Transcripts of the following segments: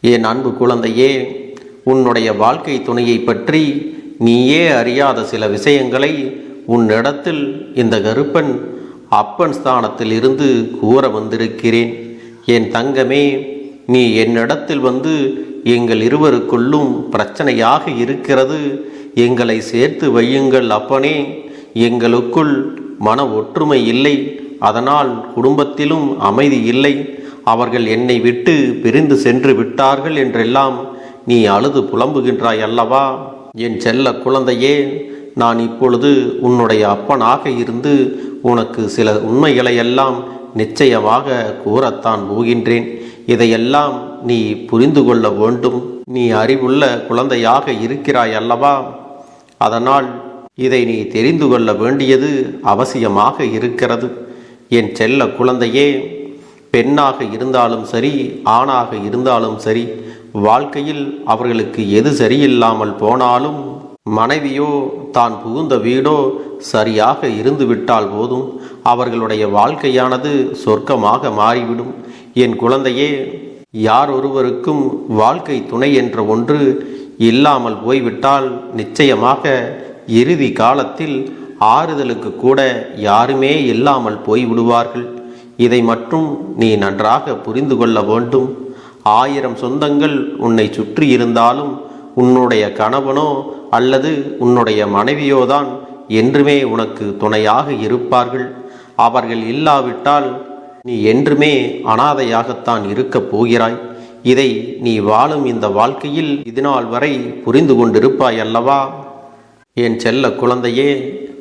என் அன்பு குழந்தையே, உன்னுடைய வாழ்க்கை துணையை பற்றி நீயே அறியாத சில விஷயங்களை உன்னிடத்தில் இந்த கருப்பன் அப்பன் ஸ்தானத்தில் இருந்து கூற வந்திருக்கிறேன். என் தங்கமே, நீ என்னிடத்தில் வந்து எங்கள் இருவருக்குள்ளும் பிரச்சனையாக இருக்கிறது, எங்களை சேர்த்து வையுங்கள் அப்பனே, எங்களுக்குள் மன ஒற்றுமை இல்லை, அதனால் குடும்பத்திலும் அமைதி இல்லை, அவர்கள் என்னை விட்டு பிரிந்து சென்று விட்டார்கள் என்றெல்லாம் நீ அழுது புலம்புகின்றாய் அல்லவா? என் செல்ல குழந்தையே, நான் இப்பொழுது உன்னுடைய அப்பனாக இருந்து உனக்கு சில உண்மைகளையெல்லாம் நிச்சயமாக கூறத்தான் போகின்றேன். இதையெல்லாம் நீ புரிந்து கொள்ள வேண்டும். நீ அறிவுள்ள குழந்தையாக இருக்கிறாய் அல்லவா? அதனால் இதை நீ தெரிந்து கொள்ள வேண்டியது அவசியமாக இருக்கிறது. என் செல்ல குழந்தையே, பெண்ணாக இருந்தாலும் சரி, ஆணாக இருந்தாலும் சரி, வாழ்க்கையில் அவர்களுக்கு எது சரியில்லாமல் போனாலும் மனைவியோ தான் புகுந்த வீடோ சரியாக இருந்துவிட்டால் போதும், அவர்களுடைய வாழ்க்கையானது சொர்க்கமாக மாறிவிடும். என் குழந்தையே, யார் ஒருவருக்கும் வாழ்க்கை துணை என்ற ஒன்று இல்லாமல் போய்விட்டால் நிச்சயமாக இறுதி காலத்தில் ஆறுதலுக்கு கூட யாருமே இல்லாமல் போய்விடுவார்கள். இதை மட்டும் நீ நன்றாக புரிந்து கொள்ள வேண்டும். 1000 சொந்தங்கள் உன்னை சுற்றி இருந்தாலும் உன்னுடைய கணவனோ அல்லது உன்னுடைய மனைவியோதான் என்றுமே உனக்கு துணையாக இருப்பார்கள். அவர்கள் இல்லாவிட்டால் நீ என்றுமே அனாதையாகத்தான் இருக்கப் போகிறாய். இதை நீ வாழும் இந்த வாழ்க்கையில் இதுநாள் வரை புரிந்து கொண்டிருப்பாய் அல்லவா? என் செல்ல குழந்தையே,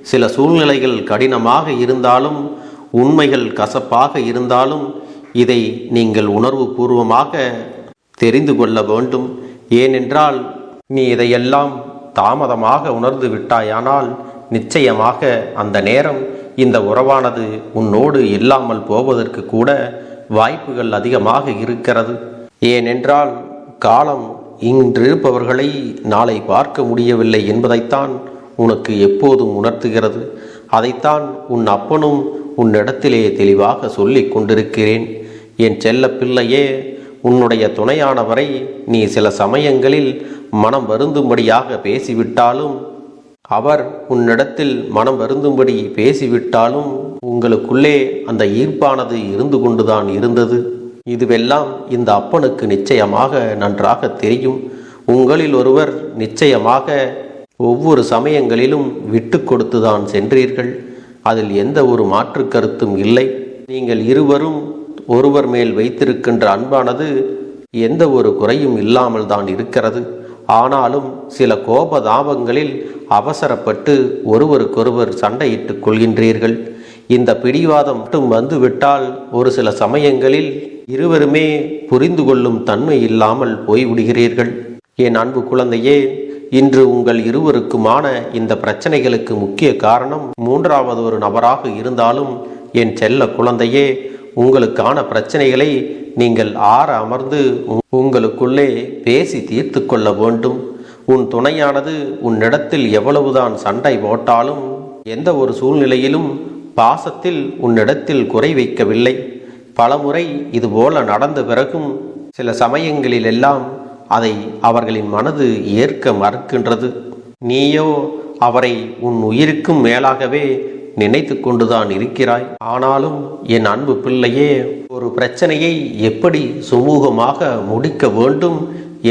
சில சூழ்நிலைகள் கடினமாக இருந்தாலும், உண்மைகள் கசப்பாக இருந்தாலும், இதை நீங்கள் உணர்வு பூர்வமாக தெரிந்து கொள்ள வேண்டும். ஏனென்றால் நீ இதையெல்லாம் தாமதமாக உணர்ந்து விட்டாயானால் நிச்சயமாக அந்த நேரம் இந்த உறவானது உன்னோடு இல்லாமல் போவதற்கு கூட வாய்ப்புகள் அதிகமாக இருக்கிறது. ஏனென்றால் காலம் இன்றிருப்பவர்களை நாளை பார்க்க முடியவில்லை என்பதைத்தான் உனக்கு எப்போதும் உணர்த்துகிறது. அதைத்தான் உன் அப்பனும் உன்னிடத்திலே தெளிவாக சொல்லிக் கொண்டிருக்கிறேன். என் செல்ல பிள்ளையே, உன்னுடைய துணையானவரை நீ சில சமயங்களில் மனம் வருந்தும்படியாக பேசிவிட்டாலும், அவர் உன்னிடத்தில் மனம் வருந்தும்படி பேசிவிட்டாலும் உங்களுக்குள்ளே அந்த ஈர்ப்பானது இருந்து கொண்டுதான் இருந்தது. இதுவெல்லாம் இந்த அப்பனுக்கு நிச்சயமாக நன்றாக தெரியும். உங்களில் ஒருவர் நிச்சயமாக ஒவ்வொரு சமயங்களிலும் விட்டு கொடுத்துதான் சென்றீர்கள். அதில் எந்த ஒரு மாற்று கருத்தும் இல்லை. நீங்கள் இருவரும் ஒருவர் மேல் வைத்திருக்கின்ற அன்பானது எந்த ஒரு குறையும் இல்லாமல் தான் இருக்கிறது. ஆனாலும் சில கோபதாபங்களில் அவசரப்பட்டு ஒருவருக்கொருவர் சண்டையிட்டுக் கொள்கின்றீர்கள். இந்த பிடிவாதம் மட்டும் வந்துவிட்டால் ஒரு சில சமயங்களில் இருவருமே புரிந்து கொள்ளும் தன்மை இல்லாமல் போய்விடுகிறீர்கள். என் அன்பு குழந்தையே, இன்று உங்கள் இருவருக்குமான இந்த பிரச்சனைகளுக்கு முக்கிய காரணம் மூன்றாவது ஒரு நபராக இருந்தாலும், என் செல்ல குழந்தையே, உங்களுக்கான பிரச்சனைகளை நீங்கள் ஆற அமர்ந்து உங்களுக்குள்ளே பேசி தீர்த்து கொள்ள வேண்டும். உன் துணையானது உன்னிடத்தில் எவ்வளவுதான் சண்டை போட்டாலும் எந்த ஒரு சூழ்நிலையிலும் பாசத்தில் உன்னிடத்தில் குறை வைக்கவில்லை. பலமுறை இதுபோல நடந்த பிறகும் சில சமயங்களிலெல்லாம் அதை அவர்களின் மனது ஏற்க மறுக்கின்றது. நீயோ அவரை உன் உயிருக்கும் மேலாகவே நினைத்து கொண்டுதான் இருக்கிறாய். ஆனாலும் என் அன்பு பிள்ளையே, ஒரு பிரச்சனையை எப்படி சுமூகமாக முடிக்க வேண்டும்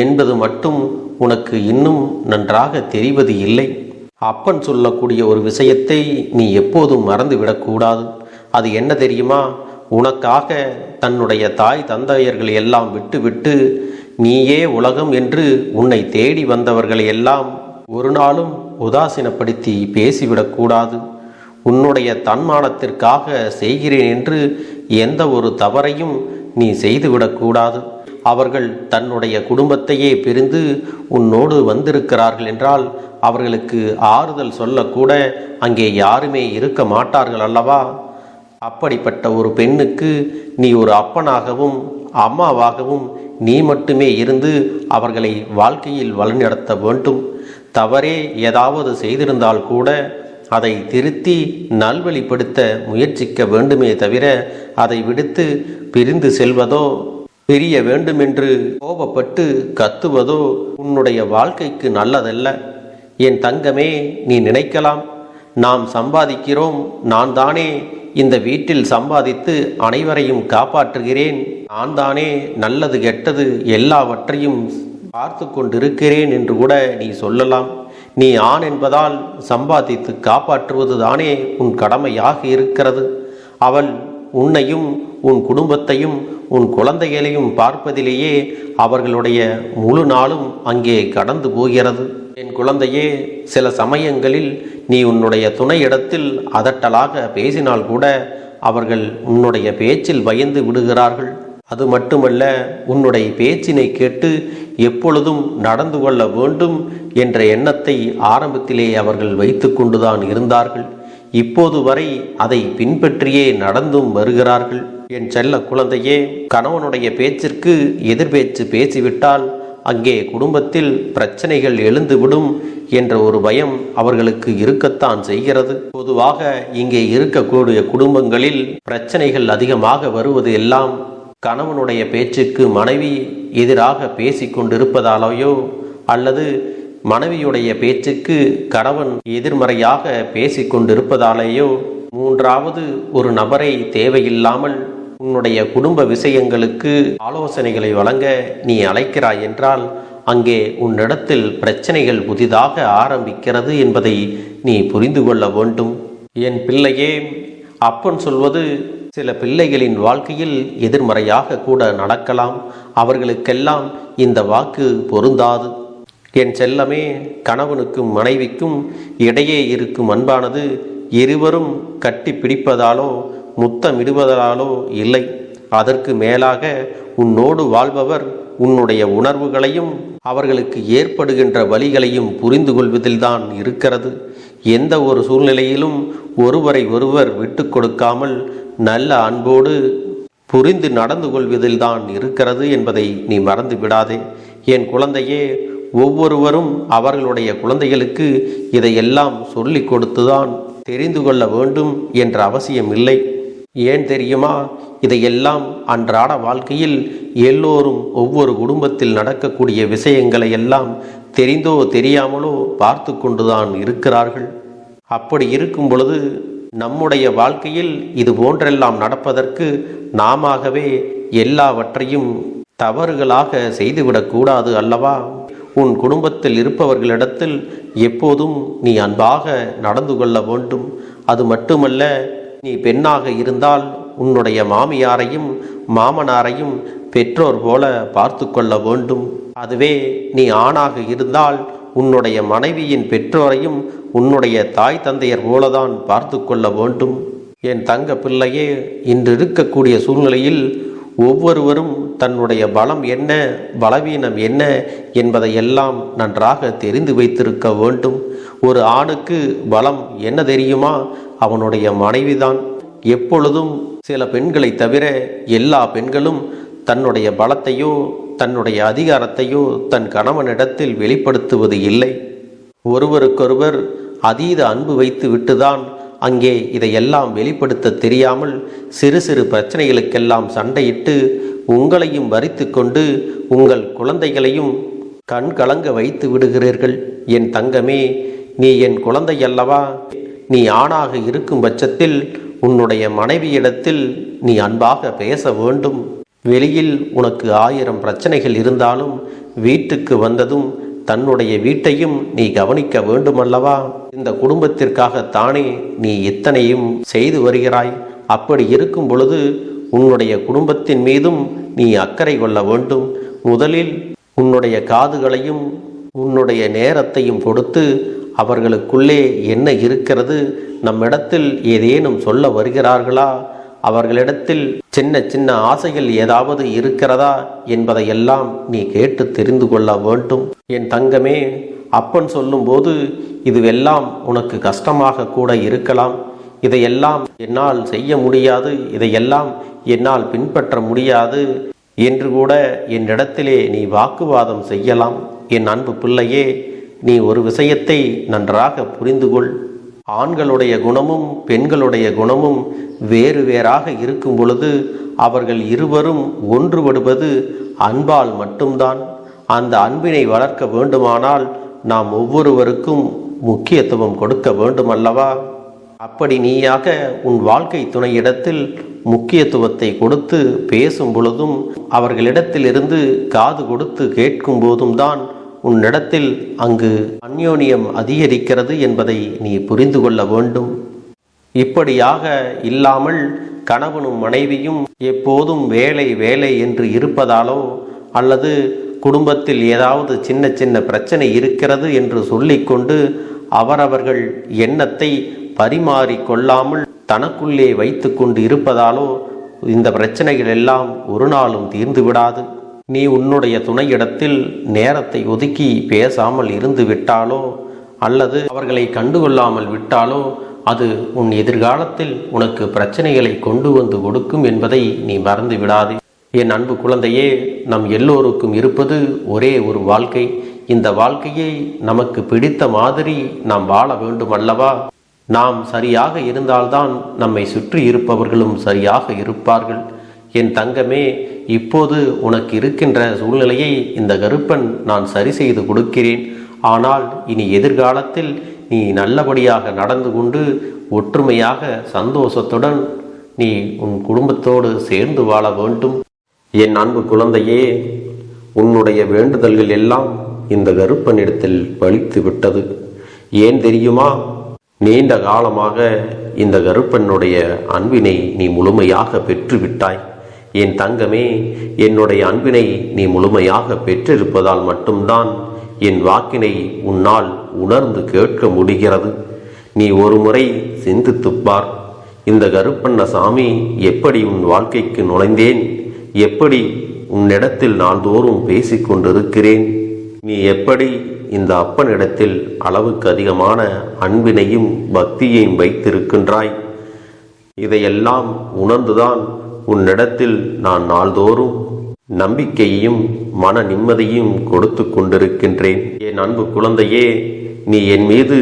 என்பது மட்டும் உனக்கு இன்னும் நன்றாக தெரிவது இல்லை. அப்பன் சொல்லக்கூடிய ஒரு விஷயத்தை நீ எப்போதும் மறந்துவிடக்கூடாது. அது என்ன தெரியுமா? உனக்காக தன்னுடைய தாய் தந்தையர்களை எல்லாம் விட்டுவிட்டு நீயே உலகம் என்று உன்னை தேடி வந்தவர்களை எல்லாம் ஒரு நாளும் உதாசீனப்படுத்தி பேசிவிடக்கூடாது. உன்னுடைய தன்மானத்திற்காக செய்கிறேன் என்று எந்த ஒரு தவறையும் நீ செய்துவிடக்கூடாது. அவர்கள் தன்னுடைய குடும்பத்தையே பிரிந்து உன்னோடு வந்திருக்கிறார்கள் என்றால் அவர்களுக்கு ஆறுதல் சொல்லக்கூட அங்கே யாருமே இருக்க மாட்டார்கள் அல்லவா? அப்படிப்பட்ட ஒரு பெண்ணுக்கு நீ ஒரு அப்பனாகவும் அம்மாவாகவும் நீ மட்டுமே இருந்து அவர்களை வாழ்க்கையில் வழிநடத்த வேண்டும். தவறே ஏதாவது செய்திருந்தால் கூட அதை திருத்தி நல்வழிப்படுத்த முயற்சிக்க வேண்டுமே தவிர அதை விடுத்து பிரிந்து செல்வதோ பிரிய வேண்டுமென்று கோபப்பட்டு கத்துவதோ உன்னுடைய வாழ்க்கைக்கு நல்லதல்ல. என் தங்கமே, நீ நினைக்கலாம், நாம் சம்பாதிக்கிறோம், நான் தானே இந்த வீட்டில் சம்பாதித்து அனைவரையும் காப்பாற்றுகிறேன், நான் தானே நல்லது கெட்டது எல்லாவற்றையும் பார்த்து கொண்டிருக்கிறேன் என்று கூட நீ சொல்லலாம். நீ ஆண் என்பதால் சம்பாதித்து காப்பாற்றுவது தானே உன் கடமையாக இருக்கிறது. அவள் உன்னையும் உன் குடும்பத்தையும் உன் குழந்தைகளையும் பார்ப்பதிலேயே அவர்களுடைய முழு நாளும் அங்கே கடந்து போகிறது. என் குழந்தையே, சில சமயங்களில் நீ உன்னுடைய துணையிடத்தில் அதட்டலாக பேசினால் கூட அவர்கள் உன்னுடைய பேச்சில் பயந்து விடுகிறார்கள். அது மட்டுமல்ல, உன்னுடைய பேச்சினை கேட்டு எப்பொழுதும் நடந்து கொள்ள வேண்டும் என்ற எண்ணத்தை ஆரம்பத்திலே அவர்கள் வைத்து கொண்டுதான் இருந்தார்கள். இப்போது வரை அதை பின்பற்றியே நடந்தும் வருகிறார்கள். என் செல்ல குழந்தையே, கணவனுடைய பேச்சிற்கு எதிர்பேச்சு பேசிவிட்டால் அங்கே குடும்பத்தில் பிரச்சனைகள் எழுந்துவிடும் என்ற ஒரு பயம் அவர்களுக்கு இருக்கத்தான் செய்கிறது. பொதுவாக இங்கே இருக்கக்கூடிய குடும்பங்களில் பிரச்சனைகள் அதிகமாக வருவது எல்லாம் கணவனுடைய பேச்சுக்கு மனைவி எதிராக பேசிக்கொண்டிருப்பதாலேயோ அல்லது மனைவியுடைய பேச்சுக்கு கணவன் எதிர்மறையாக பேசிக்கொண்டிருப்பதாலேயோ, மூன்றாவது ஒரு நபரை தேவையில்லாமல் உன்னுடைய குடும்ப விஷயங்களுக்கு ஆலோசனைகளை வழங்க நீ அழைக்கிறாய் என்றால் அங்கே உன்னிடத்தில் பிரச்சனைகள் புதிதாக ஆரம்பிக்கிறது என்பதை நீ புரிந்து கொள்ள வேண்டும். என் பிள்ளையே, அப்பன் சொல்வது சில பிள்ளைகளின் வாழ்க்கையில் எதிர்மறையாக கூட நடக்கலாம். அவர்களுக்கெல்லாம் இந்த வாக்கு பொருந்தாது. என் செல்லமே, கணவனுக்கும் மனைவிக்கும் இடையே இருக்கும் அன்பானது இருவரும் கட்டி பிடிப்பதாலோ முத்தமிடுவதாலோ இல்லை. அதற்கு மேலாக உன்னோடு வாழ்பவர் உன்னுடைய உணர்வுகளையும் அவர்களுக்கு ஏற்படுகின்ற வலிகளையும் புரிந்து கொள்வதில்தான் இருக்கிறது. எந்த ஒரு சூழ்நிலையிலும் ஒருவரை ஒருவர் விட்டு கொடுக்காமல் நல்ல அன்போடு புரிந்து நடந்து கொள்வதில்தான் இருக்கிறது என்பதை நீ மறந்து விடாதே. என் குழந்தையே, ஒவ்வொருவரும் அவர்களுடைய குழந்தைகளுக்கு இதையெல்லாம் சொல்லி கொடுத்துதான் தெரிந்து கொள்ள வேண்டும் என்ற அவசியம் இல்லை. ஏன் தெரியுமா? இதையெல்லாம் அன்றாட வாழ்க்கையில் எல்லோரும் ஒவ்வொரு குடும்பத்தில் நடக்கக்கூடிய விஷயங்களை எல்லாம் தெரிந்தோ தெரியாமலோ பார்த்து கொண்டுதான் இருக்கிறார்கள். அப்படி இருக்கும் பொழுது நம்முடைய வாழ்க்கையில் இது போன்றெல்லாம் நடப்பதற்கு நாமவே எல்லாவற்றையும் தவறுகளாக செய்துவிடக்கூடாது அல்லவா? உன் குடும்பத்தில் இருப்பவர்களிடத்தில் எப்போதும் நீ அன்பாக நடந்து கொள்ள வேண்டும். அது மட்டுமல்ல, நீ பெண்ணாக இருந்தால் உன்னுடைய மாமியாரையும் மாமனாரையும் பெற்றோர் போல பார்த்து கொள்ள வேண்டும். அதுவே நீ ஆணாக இருந்தால் உன்னுடைய மனைவியின் பெற்றோரையும் உன்னுடைய தாய் தந்தையர் போலதான் பார்த்து கொள்ள வேண்டும். என் தங்க பிள்ளையே, இன்று இருக்கக்கூடிய சூழ்நிலையில் ஒவ்வொருவரும் தன்னுடைய பலம் என்ன, பலவீனம் என்ன என்பதையெல்லாம் நன்றாக தெரிந்து வைத்திருக்க வேண்டும். ஒரு ஆணுக்கு பலம் என்ன தெரியுமா? அவனுடைய மனைவிதான். எப்பொழுதும் சில பெண்களை தவிர எல்லா பெண்களும் தன்னுடைய பலத்தையோ தன்னுடைய அதிகாரத்தையோ தன் கணவனிடத்தில் வெளிப்படுத்துவது இல்லை. ஒருவருக்கொருவர் அதீத அன்பு வைத்து விட்டுதான் அங்கே இதையெல்லாம் வெளிப்படுத்த தெரியாமல் சிறு சிறு பிரச்சனைகளுக்கெல்லாம் சண்டையிட்டு உங்களையும் வரித்து கொண்டு உங்கள் குழந்தைகளையும் கண் கலங்க வைத்து விடுகிறீர்கள். என் தங்கமே, நீ என் குழந்தை அல்லவா? நீ ஆணாக இருக்கும் பட்சத்தில் உன்னுடைய மனைவியிடத்தில் நீ அன்பாக பேச வேண்டும். வெளியில் உனக்கு 1000 பிரச்சனைகள் இருந்தாலும் வீட்டுக்கு வந்ததும் தன்னுடைய வீட்டையும் நீ கவனிக்க வேண்டுமல்லவா? இந்த குடும்பத்திற்காகத்தானே நீ இத்தனையும் செய்து வருகிறாய். அப்படி இருக்கும் பொழுது உன்னுடைய குடும்பத்தின் மீதும் நீ அக்கறை கொள்ள வேண்டும். முதலில் உன்னுடைய காதுகளையும் உன்னுடைய நேரத்தையும் கொடுத்து அவர்களுக்குள்ளே என்ன இருக்கிறது, நம்மிடத்தில் ஏதேனும் சொல்ல வருகிறார்களா, அவர்களிடத்தில் சின்ன சின்ன ஆசைகள் ஏதாவது இருக்கிறதா என்பதையெல்லாம் நீ கேட்டு தெரிந்து கொள்ள வேண்டும். என் தங்கமே, அப்பன் சொல்லும்போது இதுவெல்லாம் உனக்கு கஷ்டமாக கூட இருக்கலாம். இதையெல்லாம் என்னால் செய்ய முடியாது, இதையெல்லாம் என்னால் பின்பற்ற முடியாது என்று கூட என்னிடத்திலே நீ வாக்குவாதம் செய்யலாம். என் அன்பு பிள்ளையே, நீ ஒரு விஷயத்தை நன்றாக புரிந்து கொள். ஆண்களுடைய குணமும் பெண்களுடைய குணமும் வேறு வேறாக இருக்கும் பொழுது அவர்கள் இருவரும் ஒன்றுபடுவது அன்பால் மட்டும்தான். அந்த அன்பினை வளர்க்க வேண்டுமானால் நாம் ஒவ்வொருவருக்கும் முக்கியத்துவம் கொடுக்க வேண்டுமல்லவா? அப்படி நீயாக உன் வாழ்க்கை துணையிடத்தில் முக்கியத்துவத்தை கொடுத்து பேசும் பொழுதும் அவர்களிடத்திலிருந்து காது கொடுத்து கேட்கும் போதும் தான் உன்னிடத்தில் அங்கு அந்யோன்யம் அதிகரிக்கிறது என்பதை நீ புரிந்து கொள்ள வேண்டும். இப்படியாக இல்லாமல் கணவனும் மனைவியும் எப்போதும் வேலை வேலை என்று இருப்பதாலோ அல்லது குடும்பத்தில் ஏதாவது சின்ன சின்ன பிரச்சனை இருக்கிறது என்று சொல்லிக்கொண்டு அவரவர்கள் எண்ணத்தை பரிமாறிக்கொள்ளாமல் தனக்குள்ளே வைத்து கொண்டு இருப்பதாலோ இந்த பிரச்சனைகள் எல்லாம் ஒரு நாளும் தீர்ந்து விடாது. நீ உன்னுடைய துணையிடத்தில் நேரத்தை ஒதுக்கி பேசாமல் இருந்து விட்டாலோ அல்லது அவர்களை கண்டுகொள்ளாமல் விட்டாலோ அது உன் எதிர்காலத்தில் உனக்கு பிரச்சனைகளை கொண்டு வந்து கொடுக்கும் என்பதை நீ மறந்து விடாதே. என் அன்பு குழந்தையே, நம் எல்லோருக்கும் இருப்பது ஒரே ஒரு வாழ்க்கை. இந்த வாழ்க்கையை நமக்கு பிடித்த மாதிரி நாம் வாழ வேண்டும் அல்லவா? நாம் சரியாக இருந்தால்தான் நம்மை சுற்றி இருப்பவர்களும் சரியாக இருப்பார்கள். என் தங்கமே, இப்போது உனக்கு இருக்கின்ற சூழ்நிலையை இந்த கருப்பன் நான் சரி செய்து கொடுக்கிறேன். ஆனால் இனி எதிர்காலத்தில் நீ நல்லபடியாக நடந்து கொண்டு ஒற்றுமையாக சந்தோஷத்துடன் நீ உன் குடும்பத்தோடு சேர்ந்து வாழ வேண்டும். என் அன்பு குழந்தையே, உன்னுடைய வேண்டுதல்கள் எல்லாம் இந்த கருப்பனிடத்தில் பலித்து விட்டது. ஏன் தெரியுமா? நீண்ட காலமாக இந்த கருப்பனுடைய அன்பினை நீ முழுமையாக பெற்றுவிட்டாய். என் தங்கமே, என்னுடைய அன்பினை நீ முழுமையாக பெற்றிருப்பதால் மட்டும்தான் என் வாக்கினை உன்னால் உணர்ந்து கேட்க முடிகிறது. நீ ஒரு முறை சிந்தித்துப்பார். இந்த கருப்பண்ணசாமி எப்படி உன் வாழ்க்கைக்கு நுழைந்தேன், எப்படி உன்னிடத்தில் நாள்தோறும் பேசிக்கொண்டிருக்கிறேன், நீ எப்படி இந்த அப்பனிடத்தில் அளவுக்கு அதிகமான அன்பினையும் பக்தியையும் வைத்திருக்கின்றாய். இதையெல்லாம் உணர்ந்துதான் உன்னிடத்தில் நான் நாள்தோறும் நம்பிக்கையையும் மன நிம்மதியும் கொடுத்து கொண்டிருக்கின்றேன். என் அன்பு குழந்தையே, நீ என் மீது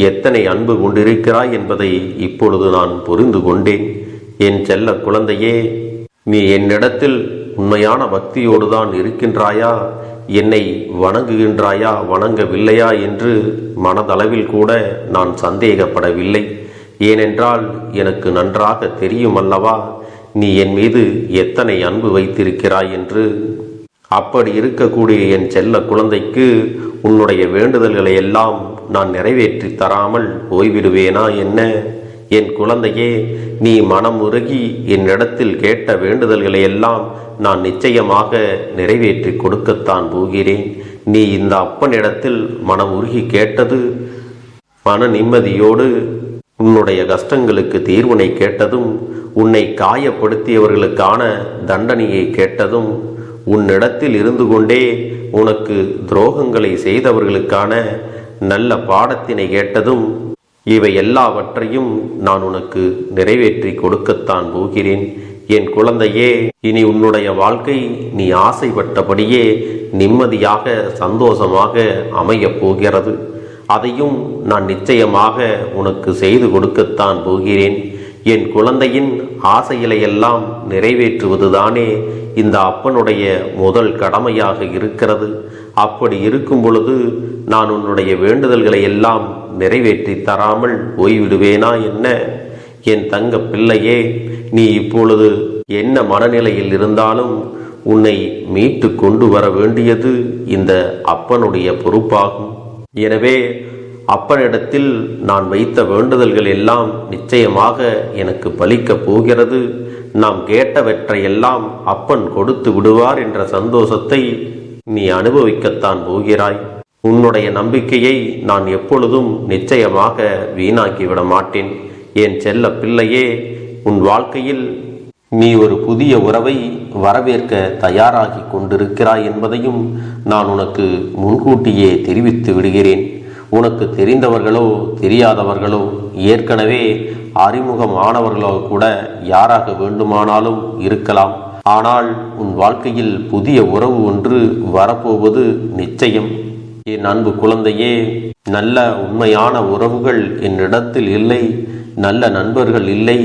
எத்தனை அன்பு கொண்டிருக்கிறாய் என்பதை இப்பொழுது நான் புரிந்து கொண்டேன். என் செல்ல குழந்தையே, நீ என்னிடத்தில் உண்மையான பக்தியோடு தான் இருக்கின்றாயா, என்னை வணங்குகின்றாயா வணங்கவில்லையா என்று மனதளவில் கூட நான் சந்தேகப்படவில்லை. ஏனென்றால் எனக்கு நன்றாக தெரியும் அல்லவா நீ என் மீது எத்தனை அன்பு வைத்திருக்கிறாய் என்று. அப்படி இருக்கக்கூடிய என் செல்ல குழந்தைக்கு உன்னுடைய வேண்டுதல்களை எல்லாம் நான் நிறைவேற்றி தராமல் போய்விடுவேனா என்ன? என் குழந்தையே, நீ மனம் உருகி என்னிடத்தில் கேட்ட வேண்டுதல்களை எல்லாம் நான் நிச்சயமாக நிறைவேற்றி கொடுக்கத்தான் போகிறேன். நீ இந்த அப்பனிடத்தில் மனம் உருகி கேட்டது, மன நிம்மதியோடு உன்னுடைய கஷ்டங்களுக்கு தீர்வினை கேட்டதும், உன்னை காயப்படுத்தியவர்களுக்கான தண்டனையை கேட்டதும், உன்னிடத்தில் இருந்து கொண்டே உனக்கு துரோகங்களை செய்தவர்களுக்கான நல்ல பாடத்தினை கேட்டதும், இவை எல்லாவற்றையும் நான் உனக்கு நிறைவேற்றி கொடுக்கத்தான் போகிறேன். என் குழந்தையே, இனி உன்னுடைய வாழ்க்கை நீ ஆசைப்பட்டபடியே நிம்மதியாக சந்தோஷமாக அமையப் போகிறது. அதையும் நான் நிச்சயமாக உனக்கு செய்து கொடுக்கத்தான் போகிறேன். என் குழந்தையின் ஆசைகளையெல்லாம் நிறைவேற்றுவதுதானே இந்த அப்பனுடைய முதல் கடமையாக இருக்கிறது. அப்படி இருக்கும் பொழுது நான் உன்னுடைய வேண்டுதல்களை எல்லாம் நிறைவேற்றி தராமல் போய்விடுவேனா என்ன? என் தங்க பிள்ளையே, நீ இப்பொழுது என்ன மனநிலையில் இருந்தாலும் உன்னை மீட்டு கொண்டு வர வேண்டியது இந்த அப்பனுடைய பொறுப்பாகும். எனவே அப்பனிடத்தில் நான் வைத்த வேண்டுதல்கள் எல்லாம் நிச்சயமாக எனக்கு பலிக்கப் போகிறது. நாம் கேட்டவற்றையெல்லாம் அப்பன் கொடுத்து விடுவார் என்ற சந்தோஷத்தை நீ அனுபவிக்கத்தான் போகிறாய். உன்னுடைய நம்பிக்கையை நான் எப்பொழுதும் நிச்சயமாக வீணாக்கிவிட மாட்டேன். என் செல்ல பிள்ளையே, உன் வாழ்க்கையில் நீ ஒரு புதிய உறவை வரவேற்க தயாராகி கொண்டிருக்கிறாய் என்பதையும் நான் உனக்கு முன்கூட்டியே தெரிவித்து விடுகிறேன். உனக்கு தெரிந்தவர்களோ தெரியாதவர்களோ ஏற்கனவே அறிமுகமானவர்களோ கூட யாராக வேண்டுமானாலும் இருக்கலாம். ஆனால் உன் வாழ்க்கையில் புதிய உறவு ஒன்று வரப்போவது நிச்சயம். என் அன்பு குழந்தையே, நல்ல உண்மையான உறவுகள் என்னிடத்தில் இல்லை, நல்ல நண்பர்கள் இல்லை.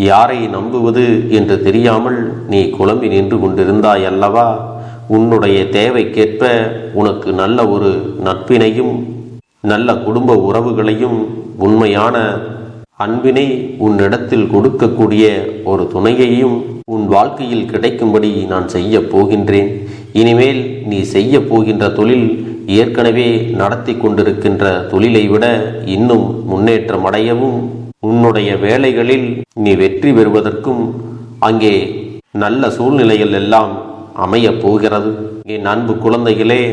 யாரை நம்புவது என்று தெரியாமல் நீ குழம்பி நின்று கொண்டிருந்தாய் அல்லவா? உன்னுடைய தேவைக்கேற்ப உனக்கு நல்ல ஒரு நட்பினையும் நல்ல குடும்ப உறவுகளையும் உண்மையான அன்பினை உன்னிடத்தில் கொடுக்கக்கூடிய ஒரு துணையையும் உன் வாழ்க்கையில் கிடைக்கும்படி நான் செய்ய போகின்றேன். இனிமேல் நீ செய்ய போகின்ற தொழில் ஏற்கனவே நடத்தி கொண்டிருக்கின்ற தொழிலை விட இன்னும் முன்னேற்றம் அடையவும், உன்னுடைய வேலைகளில் நீ வெற்றி பெறுவதற்கும் அங்கே நல்ல சூழ்நிலைகள் எல்லாம் அமையப் போகிறது. என் அன்பு குழந்தைகளே,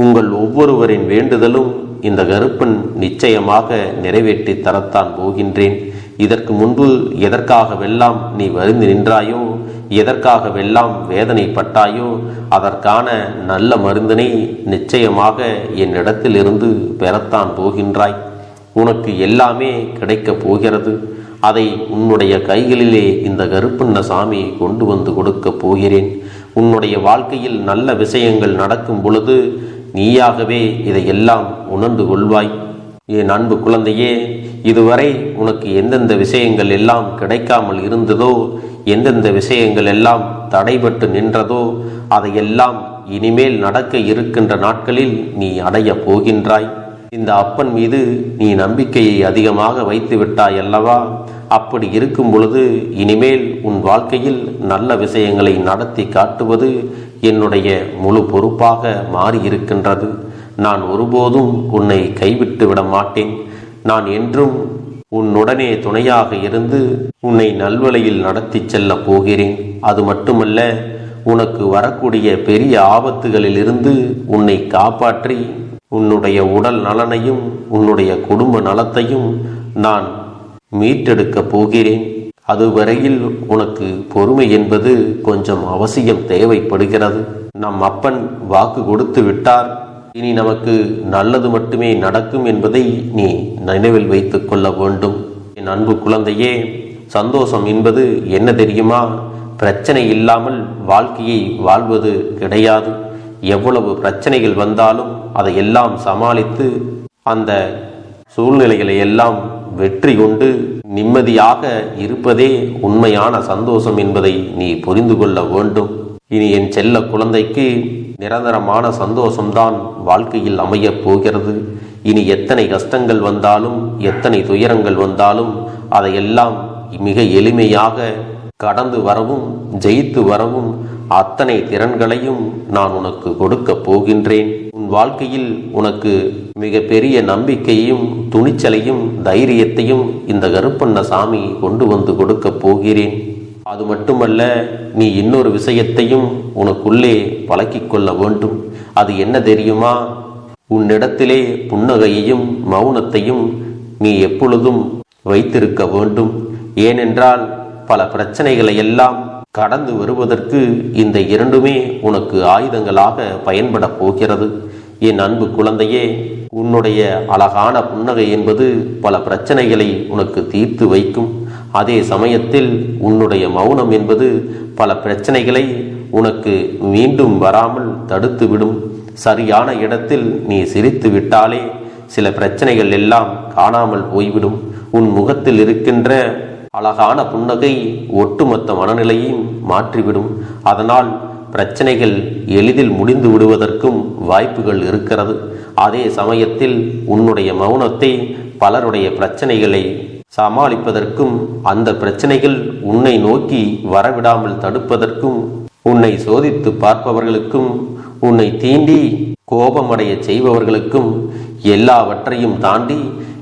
உங்கள் ஒவ்வொருவரின் வேண்டுதலும் இந்த கருப்பன் நிச்சயமாக நிறைவேற்றி தரத்தான் போகின்றேன். இதற்கு முன்பு எதற்காகவெல்லாம் நீ வருந்தி நின்றாயோ, எதற்காகவெல்லாம் வேதனைப்பட்டாயோ, அதற்கான நல்ல மருந்தினை நிச்சயமாக என்னிடத்திலிருந்து பெறத்தான் போகின்றாய். உனக்கு எல்லாமே கிடைக்கப் போகிறது. அதை உன்னுடைய கைகளிலே இந்த கருப்பண்ண சாமி கொண்டு வந்து கொடுக்கப் போகிறேன். உன்னுடைய வாழ்க்கையில் நல்ல விஷயங்கள் நடக்கும் பொழுது நீயாகவே இதையெல்லாம் உணர்ந்து கொள்வாய். என் அன்பு குழந்தையே, இதுவரை உனக்கு எந்தெந்த விஷயங்கள் எல்லாம் கிடைக்காமல் இருந்ததோ, எந்தெந்த விஷயங்கள் எல்லாம் தடைபட்டு நின்றதோ, அதையெல்லாம் இனிமேல் நடக்க இருக்கின்ற நாட்களில் நீ அடைய போகின்றாய். இந்த அப்பன் மீது நீ நம்பிக்கையை அதிகமாக வைத்து விட்டாய் அல்லவா? அப்படி இருக்கும் பொழுது இனிமேல் உன் வாழ்க்கையில் நல்ல விஷயங்களை நடத்தி காட்டுவது என்னுடைய முழு பொறுப்பாக மாறியிருக்கின்றது. நான் ஒருபோதும் உன்னை கைவிட்டு விட மாட்டேன். நான் என்றும் உன்னுடனே துணையாக இருந்து உன்னை நல்வழியில் நடத்தி செல்ல போகிறேன். அது மட்டுமல்ல, உனக்கு வரக்கூடிய பெரிய ஆபத்துகளிலிருந்து உன்னை காப்பாற்றி உன்னுடைய உடல் நலனையும் உன்னுடைய குடும்ப நலத்தையும் நான் மீட்டெடுக்கப் போகிறேன். அதுவரையில் உனக்கு பொறுமை என்பது கொஞ்சம் அவசியம் தேவைப்படுகிறது. நம் அப்பன் வாக்கு கொடுத்து விட்டார். இனி நமக்கு நல்லது மட்டுமே நடக்கும் என்பதை நீ நினைவில் வைத்துக் கொள்ள வேண்டும். என் அன்பு குழந்தையே, சந்தோஷம் என்பது என்ன தெரியுமா? பிரச்சனை இல்லாமல் வாழ்க்கையை வாழ்வது கிடையாது. எவ்வளவு பிரச்சனைகள் வந்தாலும் அதையெல்லாம் சமாளித்து அந்த சூழ்நிலைகளை எல்லாம் வெற்றி கொண்டு நிம்மதியாக இருப்பதே உண்மையான சந்தோஷம் என்பதை நீ புரிந்து கொள்ள வேண்டும். இனி என் செல்ல குழந்தைக்கு நிரந்தரமான சந்தோஷம்தான் வாழ்க்கையில் அமையப் போகிறது. இனி எத்தனை கஷ்டங்கள் வந்தாலும், எத்தனை துயரங்கள் வந்தாலும் அதையெல்லாம் மிக எளிமையாக கடந்து வரவும் ஜெயித்து வரவும் அத்தனை திறன்களையும் நான் உனக்கு கொடுக்க போகின்றேன். உன் வாழ்க்கையில் உனக்கு மிக பெரிய நம்பிக்கையும் துணிச்சலையும் தைரியத்தையும் இந்த கருப்பண்ண சாமி கொண்டு வந்து கொடுக்க போகிறேன். அது மட்டுமல்ல, நீ இன்னொரு விஷயத்தையும் உனக்குள்ளே பழக்கிக் கொள்ள வேண்டும். அது என்ன தெரியுமா? உன்னிடத்திலே புன்னகையையும் மௌனத்தையும் நீ எப்பொழுதும் வைத்திருக்க வேண்டும். ஏனென்றால் பல பிரச்சனைகளை எல்லாம் கடந்து வருவதற்கு இந்த இரண்டுமே உனக்கு ஆயுதங்களாக பயன்பட போகிறது. என் அன்பு குழந்தையே, உன்னுடைய அழகான புன்னகை என்பது பல பிரச்சனைகளை உனக்கு தீர்த்து வைக்கும். அதே சமயத்தில் உன்னுடைய மௌனம் என்பது பல பிரச்சனைகளை உனக்கு மீண்டும் வராமல் தடுத்துவிடும். சரியான இடத்தில் நீ சிரித்து விட்டாலே சில பிரச்சனைகள் எல்லாம் காணாமல் போய்விடும். உன் முகத்தில் இருக்கின்ற அழகான புன்னகை ஒட்டுமொத்த மனநிலையும் மாற்றிவிடும். அதனால் பிரச்சனைகள் எளிதில் முடிந்து விடுவதற்கும் வாய்ப்புகள் இருக்கிறது. அதே சமயத்தில் உன்னுடைய மௌனத்தை பலருடைய பிரச்சனைகளை சமாளிப்பதற்கும், அந்த பிரச்சனைகள் உன்னை நோக்கி வரவிடாமல் தடுப்பதற்கும், உன்னை சோதித்து பார்ப்பவர்களுக்கும், உன்னை தீண்டி கோபமடைய செய்பவர்களுக்கும் எல்லாவற்றையும் தாண்டி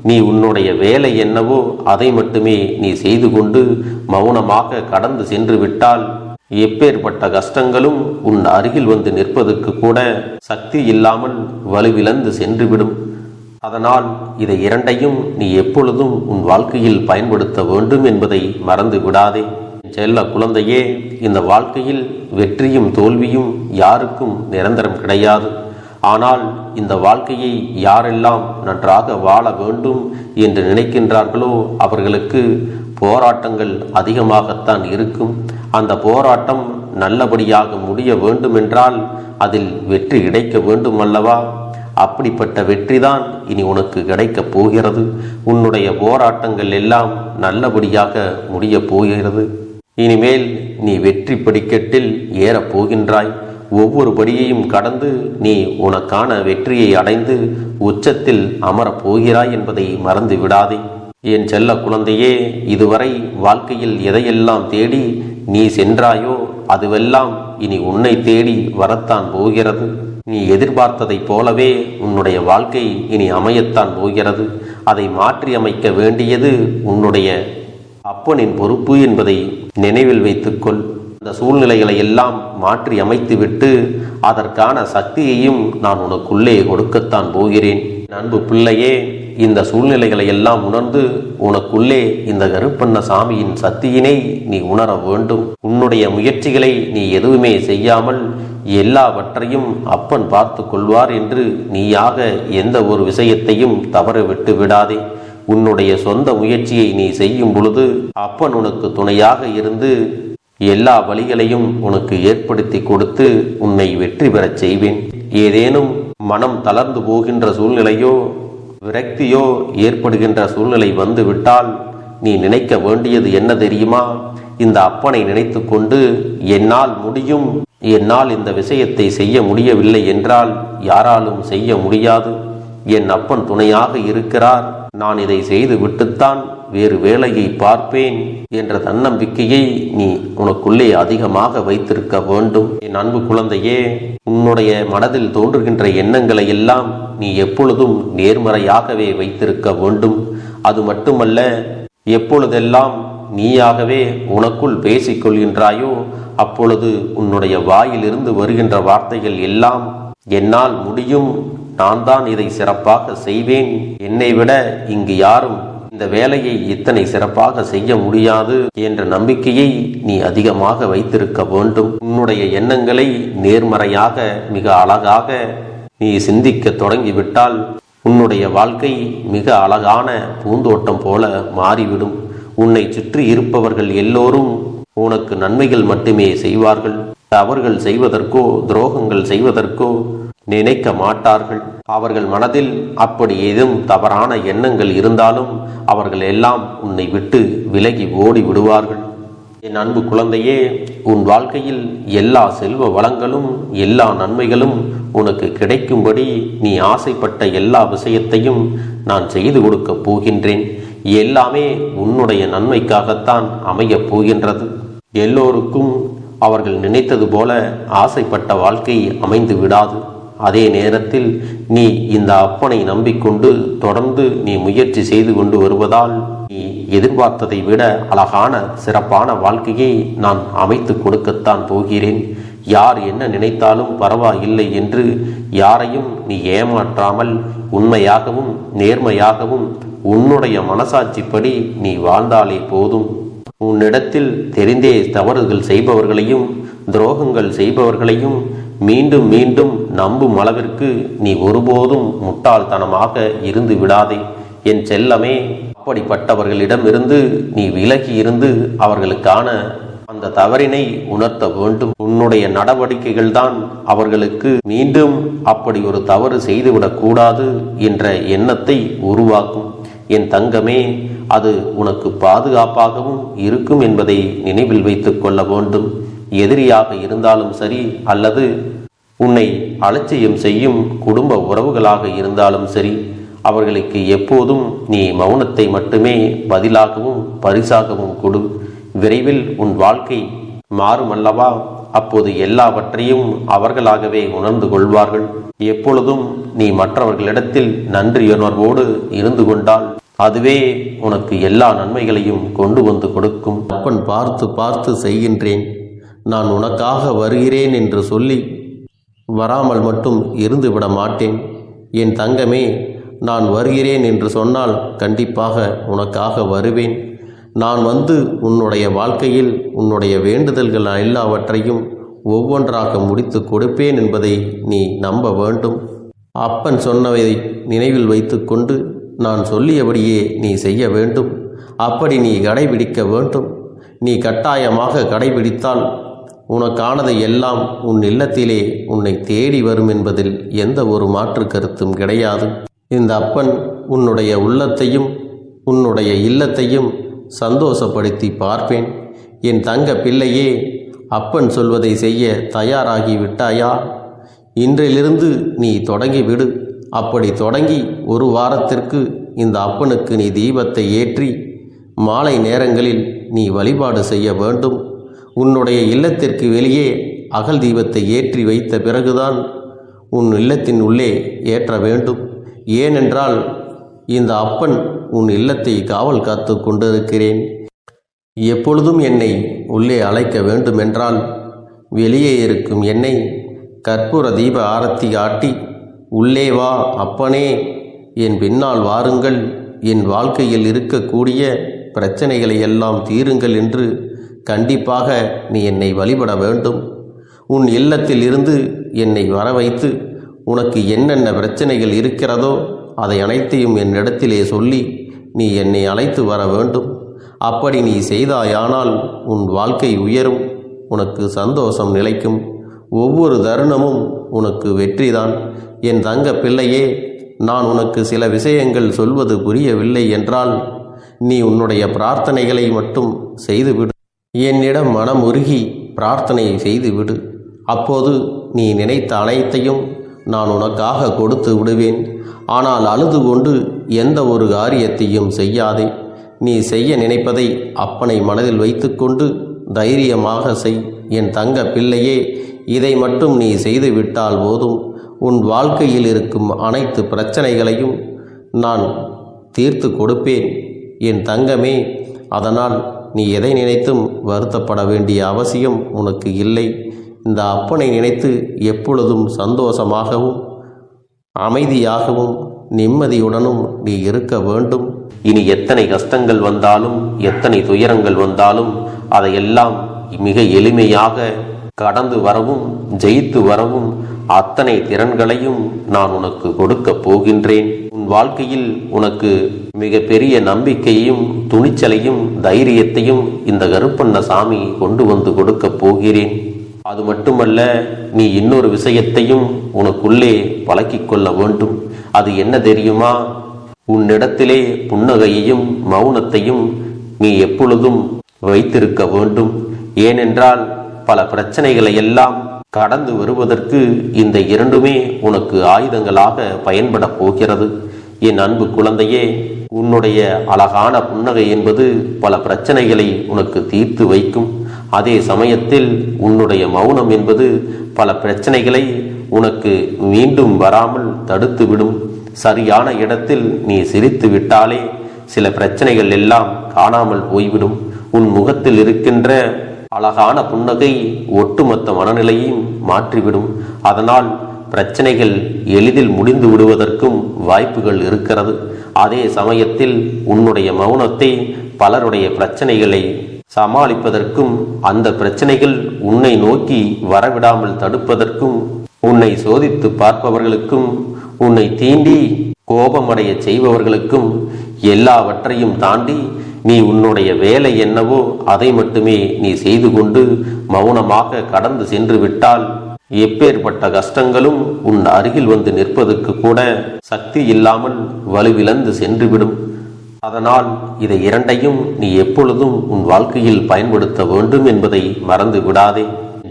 நீ உன்னுடைய வேலை என்னவோ அதை மட்டுமே நீ செய்து கொண்டு மௌனமாக கடந்து சென்று விட்டால் எப்பேற்பட்ட கஷ்டங்களும் உன் அருகில் வந்து நிற்பதற்கு கூட சக்தி இல்லாமல் வலுவிழந்து சென்றுவிடும். அதனால் இதை இரண்டையும் நீ எப்பொழுதும் உன் வாழ்க்கையில் பயன்படுத்த வேண்டும் என்பதை மறந்து விடாதே. செல்ல குழந்தையே, இந்த வாழ்க்கையில் வெற்றியும் தோல்வியும் யாருக்கும் நிரந்தரம் கிடையாது. ஆனால் இந்த வாழ்க்கையை யாரெல்லாம் நன்றாக வாழ வேண்டும் என்று நினைக்கின்றார்களோ அவர்களுக்கு போராட்டங்கள் அதிகமாகத்தான் இருக்கும். அந்த போராட்டம் நல்லபடியாக முடிய வேண்டுமென்றால் அதில் வெற்றி கிடைக்க வேண்டும் அல்லவா? அப்படிப்பட்ட வெற்றிதான் இனி உனக்கு கிடைக்கப் போகிறது. உன்னுடைய போராட்டங்கள் எல்லாம் நல்லபடியாக முடியப் போகிறது. இனிமேல் நீ வெற்றி படிக்கட்டில் ஏறப் போகின்றாய். ஒவ்வொரு படியையும் கடந்து நீ உனக்கான வெற்றியை அடைந்து உச்சத்தில் அமரப் போகிறாய் என்பதை மறந்து விடாதே. என் செல்ல குழந்தையே, இதுவரை வாழ்க்கையில் எதையெல்லாம் தேடி நீ சென்றாயோ அதுவெல்லாம் இனி உன்னை தேடி வரத்தான் போகிறது. நீ எதிர்பார்த்ததைப் போலவே உன்னுடைய வாழ்க்கை இனி அமையத்தான் போகிறது. அதை மாற்றி அமைக்க வேண்டியது உன்னுடைய அப்பனின் பொறுப்பு என்பதை நினைவில் வைத்துக்கொள். அந்த சூழ்நிலைகளை எல்லாம் மாற்றி அமைத்துவிட்டு அதற்கான சக்தியையும் நான் உனக்குள்ளே கொடுக்கத்தான் போகிறேன். அன்பு பிள்ளையே, இந்த சூழ்நிலைகளை எல்லாம் உணர்ந்து உனக்குள்ளே இந்த கருப்பண்ண சாமியின் சக்தியினை நீ உணர வேண்டும். உன்னுடைய முயற்சிகளை நீ எதுவுமே செய்யாமல் எல்லாவற்றையும் அப்பன் பார்த்து கொள்வார் என்று நீயாக எந்த ஒரு விஷயத்தையும் தவற விட்டு விடாதே. உன்னுடைய சொந்த முயற்சியை நீ செய்யும் பொழுது அப்பன் உனக்கு துணையாக இருந்து எல்லா வழிகளையும் உனக்கு ஏற்படுத்தி கொடுத்து உன்னை வெற்றி பெறச் செய்வேன். ஏதேனும் மனம் தளர்ந்து போகின்ற சூழ்நிலையோ விரக்தியோ ஏற்படுகின்ற சூழ்நிலை வந்துவிட்டால் நீ நினைக்க வேண்டியது என்ன தெரியுமா? இந்த அப்பனை நினைத்து கொண்டு என்னால் முடியும், என்னால் இந்த விஷயத்தை செய்ய முடியவில்லை என்றால் யாராலும் செய்ய முடியாது, என் அப்பன் துணையாக இருக்கிறார், நான் இதை செய்து விட்டுத்தான் வேறு வேலையை பார்ப்பேன் என்ற தன்னம்பிக்கையை நீ உனக்குள்ளே அதிகமாக வைத்திருக்க வேண்டும். என் அன்பு குழந்தையே, உன்னுடைய மனதில் தோன்றுகின்ற எண்ணங்களை எல்லாம் நீ எப்பொழுதும் நேர்மறையாகவே வைத்திருக்க வேண்டும். அது மட்டுமல்ல, எப்பொழுதெல்லாம் நீயாகவே உனக்குள் பேசிக்கொள்கின்றாயோ அப்பொழுது உன்னுடைய வாயிலிருந்து வருகின்ற வார்த்தைகள் எல்லாம் என்னால் முடியும், நான் தான் இதை சிறப்பாக செய்வேன், என்னை விட இங்கு யாரும் இந்த வேலையை இத்தனை சிறப்பாக செய்ய முடியாது என்ற நம்பிக்கையை நீ அதிகமாக வைத்திருக்க வேண்டும். உன்னுடைய எண்ணங்களை நேர்மறையாக மிக அழகாக நீ சிந்திக்க தொடங்கிவிட்டால் உன்னுடைய வாழ்க்கை மிக அழகான பூந்தோட்டம் போல மாறிவிடும். உன்னை சுற்றி இருப்பவர்கள் எல்லோரும் உனக்கு நன்மைகள் மட்டுமே செய்வார்கள். தவறுகள் செய்வதற்கோ துரோகங்கள் செய்வதற்கோ நினைக்க மாட்டார்கள். அவர்கள் மனதில் அப்படி ஏதும் தவறான எண்ணங்கள் இருந்தாலும் அவர்கள் எல்லாம் உன்னை விட்டு விலகி ஓடி விடுவார்கள். என் அன்பு குழந்தையே, உன் வாழ்க்கையில் எல்லா செல்வ வளங்களும் எல்லா நன்மைகளும் உனக்கு கிடைக்கும்படி நீ ஆசைப்பட்ட எல்லா விஷயத்தையும் நான் செய்து கொடுக்கப் போகின்றேன். எல்லாமே உன்னுடைய நன்மைக்காகத்தான் அமையப் போகின்றது. எல்லோருக்கும் அவர்கள் நினைத்தது போல ஆசைப்பட்ட வாழ்க்கை அமைந்து விடாது. அதே நேரத்தில் நீ இந்த அப்பனை நம்பிக்கொண்டு தொடர்ந்து நீ முயற்சி செய்து கொண்டு வருவதால் நீ எதிர்பார்த்ததை விட அழகான சிறப்பான வாழ்க்கையை நான் அமைத்து கொடுக்கத்தான் போகிறேன். யார் என்ன நினைத்தாலும் பரவாயில்லை என்று யாரையும் நீ ஏமாற்றாமல் உண்மையாகவும் நேர்மையாகவும் உன்னுடைய மனசாட்சிப்படி நீ வாழ்ந்தாலே போதும். உன்னிடத்தில் தெரிந்தே தவறுகள் செய்பவர்களையும் துரோகங்கள் செய்பவர்களையும் மீண்டும் மீண்டும் நம்பும் அளவிற்கு நீ ஒருபோதும் முட்டாள்தனமாக இருந்து விடாதே. என் செல்லமே, அப்படிப்பட்டவர்களிடமிருந்து நீ விலகி இருந்து அவர்களுக்கான அந்த தவறினை உணர்த்த வேண்டும். உன்னுடைய நடவடிக்கைகள் தான் அவர்களுக்கு மீண்டும் அப்படி ஒரு தவறு செய்துவிடக் கூடாது என்ற எண்ணத்தை உருவாக்கும். என் தங்கமே, அது உனக்கு பாதுகாப்பாகவும் இருக்கும் என்பதை நினைவில் வைத்துக் கொள்ள வேண்டும். எதிரியாக இருந்தாலும் சரி அல்லது உன்னை அலட்சியம் செய்யும் குடும்ப உறவுகளாக இருந்தாலும் சரி, அவர்களுக்கு எப்போதும் நீ மௌனத்தை மட்டுமே பதிலாகவும் பரிசாகவும் கொடு. விரைவில் உன் வாழ்க்கை மாறுமல்லவா? அப்போது எல்லாவற்றையும் அவர்களாகவே உணர்ந்து கொள்வார்கள். எப்பொழுதும் நீ மற்றவர்களிடத்தில் நன்றியுணர்வோடு இருந்து கொண்டால் அதுவே உனக்கு எல்லா நன்மைகளையும் கொண்டு வந்து கொடுக்கும். அப்பன் பார்த்து பார்த்து செய்கின்றேன், நான் உனக்காக வருகிறேன் என்று சொல்லி வராமல் மட்டும் இருந்து விட மாட்டேன். என் தங்கமே, நான் வருகிறேன் என்று சொன்னால் கண்டிப்பாக உனக்காக வருவேன். நான் வந்து உன்னுடைய வாழ்க்கையில் உன்னுடைய வேண்டுதல்கள் எல்லாவற்றையும் ஒவ்வொன்றாக முடித்து கொடுப்பேன் என்பதை நீ நம்ப வேண்டும். அப்பன் சொன்னதை நினைவில் வைத்து கொண்டு நான் சொல்லியபடியே நீ செய்ய வேண்டும். அப்படி நீ கடைபிடிக்க வேண்டும். நீ கட்டாயமாக கடைபிடித்தால் உனக்கானதை எல்லாம் உன் இல்லத்திலே உன்னை தேடி வரும் என்பதில் எந்த ஒரு மாற்று கருத்தும் கிடையாது. இந்த அப்பன் உன்னுடைய உள்ளத்தையும் உன்னுடைய இல்லத்தையும் சந்தோஷப்படுத்தி பார்ப்பேன். என் தங்க பிள்ளையே, அப்பன் சொல்வதை செய்ய தயாராகி விட்டாயா? இன்றிலிருந்து நீ தொடங்கிவிடு. அப்படி தொடங்கி ஒரு வாரத்திற்கு இந்த அப்பனுக்கு நீ தீபத்தை ஏற்றி மாலை நேரங்களில் நீ வழிபாடு செய்ய வேண்டும். உன்னுடைய இல்லத்திற்கு வெளியே அகல் தீபத்தை ஏற்றி வைத்த பிறகுதான் உன் இல்லத்தின் உள்ளே ஏற்ற வேண்டும். ஏனென்றால் இந்த அப்பன் உன் இல்லத்தை காவல் காத்து கொண்டிருக்கிறேன். எப்பொழுதும் என்னை உள்ளே அழைக்க வேண்டுமென்றால் வெளியே இருக்கும் என்னை கற்பூர தீப ஆரத்தி காட்டி உள்ளே வா அப்பனே, என் பின்னால் வாருங்கள், என் வாழ்க்கையில் இருக்கக்கூடிய பிரச்சனைகளை எல்லாம் தீருங்கள் என்று கண்டிப்பாக நீ என்னை வழிபட வேண்டும். உன் இல்லத்தில் இருந்து என்னை வர வைத்து உனக்கு என்னென்ன பிரச்சனைகள் இருக்கிறதோ அதை அனைத்தையும் என்னிடத்திலே சொல்லி நீ என்னை அழைத்து வர வேண்டும். அப்படி நீ செய்தாயானால் உன் வாழ்க்கை உயரும், உனக்கு சந்தோஷம் நிலைக்கும், ஒவ்வொரு தருணமும் உனக்கு வெற்றிதான். என் தங்க பிள்ளையே, நான் உனக்கு சில விஷயங்கள் சொல்வது புரியவில்லை என்றால் நீ உன்னுடைய பிரார்த்தனைகளை மட்டும் செய்துவிடு. என்னிடம் மனம் உருகி பிரார்த்தனை செய்துவிடு. அப்போது நீ நினைத்த அனைத்தையும் நான் உனக்காக கொடுத்து விடுவேன். ஆனால் அழுது கொண்டு எந்த ஒரு காரியத்தையும் செய்யாதே. நீ செய்ய நினைப்பதை அப்பனை மனதில் வைத்துக்கொண்டு தைரியமாக செய். என் தங்க பிள்ளையே, இதை மட்டும் நீ செய்துவிட்டால் போதும். உன் வாழ்க்கையில் இருக்கும் அனைத்து பிரச்சனைகளையும் நான் தீர்த்து கொடுப்பேன் என் தங்கமே. அதனால் நீ எதை நினைத்தும் வருத்தப்பட வேண்டிய அவசியம் உனக்கு இல்லை. இந்த அப்பனை நினைத்து எப்பொழுதும் சந்தோஷமாகவும் அமைதியாகவும் நிம்மதியுடனும் நீ இருக்க வேண்டும். இனி எத்தனை கஷ்டங்கள் வந்தாலும் எத்தனை துயரங்கள் வந்தாலும் அதையெல்லாம் மிக எளிமையாக கடந்து வரவும் ஜெயித்து வரவும் அத்தனை திறன்களையும் நான் உனக்கு கொடுக்க போகின்றேன். உன் வாழ்க்கையில் உனக்கு மிக பெரிய நம்பிக்கையும் துணிச்சலையும் தைரியத்தையும் இந்த கருப்பண்ணசாமி கொண்டு வந்து கொடுக்க போகிறேன். அது மட்டுமல்ல, நீ இன்னொரு விஷயத்தையும் உனக்குள்ளே பழக்கிக் கொள்ள வேண்டும். அது என்ன தெரியுமா? உன்னிடத்திலே புன்னகையையும் மௌனத்தையும் நீ எப்பொழுதும் வைத்திருக்க வேண்டும். ஏனென்றால் பல பிரச்சனைகளை எல்லாம் கடந்து வருவதற்கு இந்த இரண்டுமே உனக்கு ஆயுதங்களாக பயன்பட போகிறது. என் அன்பு குழந்தையே, உன்னுடைய அழகான புன்னகை என்பது பல பிரச்சனைகளை உனக்கு தீர்த்து வைக்கும். அதே சமயத்தில் உன்னுடைய மௌனம் என்பது பல பிரச்சனைகளை உனக்கு மீண்டும் வராமல் தடுத்துவிடும். சரியான இடத்தில் நீ சிரித்து விட்டாலே சில பிரச்சனைகள் எல்லாம் காணாமல் போய்விடும். உன் முகத்தில் இருக்கின்ற அழகான புன்னகை ஒட்டுமொத்த மனநிலையையும் மாற்றிவிடும். அதனால் பிரச்சனைகள் எளிதில் முடிந்து விடுவதற்கும் வாய்ப்புகள் இருக்கிறது. அதே சமயத்தில் உன்னுடைய மௌனத்தை பலருடைய பிரச்சனைகளை சமாளிப்பதற்கும் அந்த பிரச்சனைகள் உன்னை நோக்கி வரவிடாமல் தடுப்பதற்கும் உன்னை சோதித்து பார்ப்பவர்களுக்கும் உன்னை தீண்டி கோபமடைய செய்பவர்களுக்கும் எல்லாவற்றையும் தாண்டி நீ உன்னுடைய வேலை என்னவோ அதை மட்டுமே நீ செய்து கொண்டு மௌனமாக கடந்து சென்று விட்டால் எப்பேற்பட்ட கஷ்டங்களும் உன் அருகில் வந்து நிற்பதற்கு கூட சக்தி இல்லாமல் வலுவிழந்து சென்றுவிடும். அதனால் இதை இரண்டையும் நீ எப்பொழுதும் உன் வாழ்க்கையில் பயன்படுத்த வேண்டும் என்பதை மறந்து விடாதே.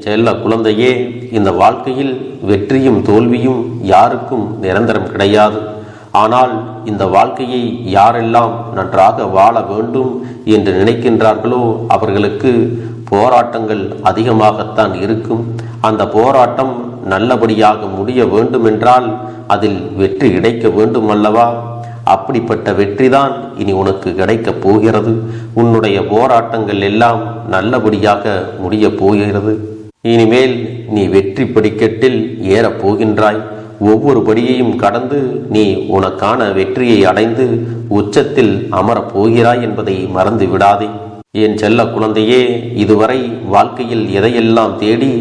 செல்ல குழந்தையே, இந்த வாழ்க்கையில் வெற்றியும் தோல்வியும் யாருக்கும் நிரந்தரம் கிடையாது. ஆனால் இந்த வாழ்க்கையை யாரெல்லாம் நன்றாக வாழ வேண்டும் என்று நினைக்கின்றார்களோ அவர்களுக்கு போராட்டங்கள் அதிகமாகத்தான் இருக்கும். அந்த போராட்டம் நல்லபடியாக முடிய வேண்டுமென்றால் அதில் வெற்றி கிடைக்க வேண்டும் அல்லவா? அப்படிப்பட்ட வெற்றிதான் இனி உனக்கு கிடைக்கப் போகிறது. உன்னுடைய போராட்டங்கள் எல்லாம் நல்லபடியாக முடிய போகிறது. இனிமேல் நீ வெற்றி படிக்கட்டில் ஏறப் போகின்றாய். ஒவ்வொரு படியையும் கடந்து நீ உனக்கான வெற்றியை அடைந்து உச்சத்தில் அமரப் போகிறாய் என்பதை மறந்து விடாதே. என் செல்ல குழந்தையே, இதுவரை வாழ்க்கையில் எதையெல்லாம் தேடி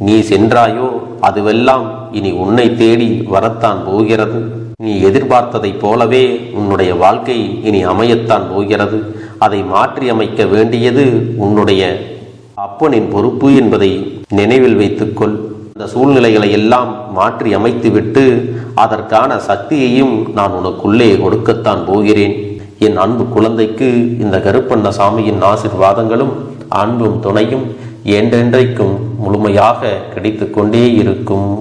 நீ சென்றாயோ அதுவெல்லாம் இனி உன்னை தேடி வரத்தான் போகிறது. நீ எதிர்பார்த்ததைப் போலவே உன்னுடைய வாழ்க்கை இனி அமையத்தான் போகிறது. அதை மாற்றி அமைக்க வேண்டியது உன்னுடைய அப்பனின் பொறுப்பு என்பதை நினைவில் வைத்துக்கொள். இந்த சூழ்நிலைகளை எல்லாம் மாற்றி அமைத்துவிட்டு அதற்கான சக்தியையும் நான் உனக்குள்ளே கொடுக்கத்தான் போகிறேன். என் அன்பு குழந்தைக்கு இந்த கருப்பண்ணசாமியின் ஆசீர்வாதங்களும் அன்பும் துணையும் என்றென்றைக்கும் முழுமையாக கிடைத்து கொண்டே இருக்கும்.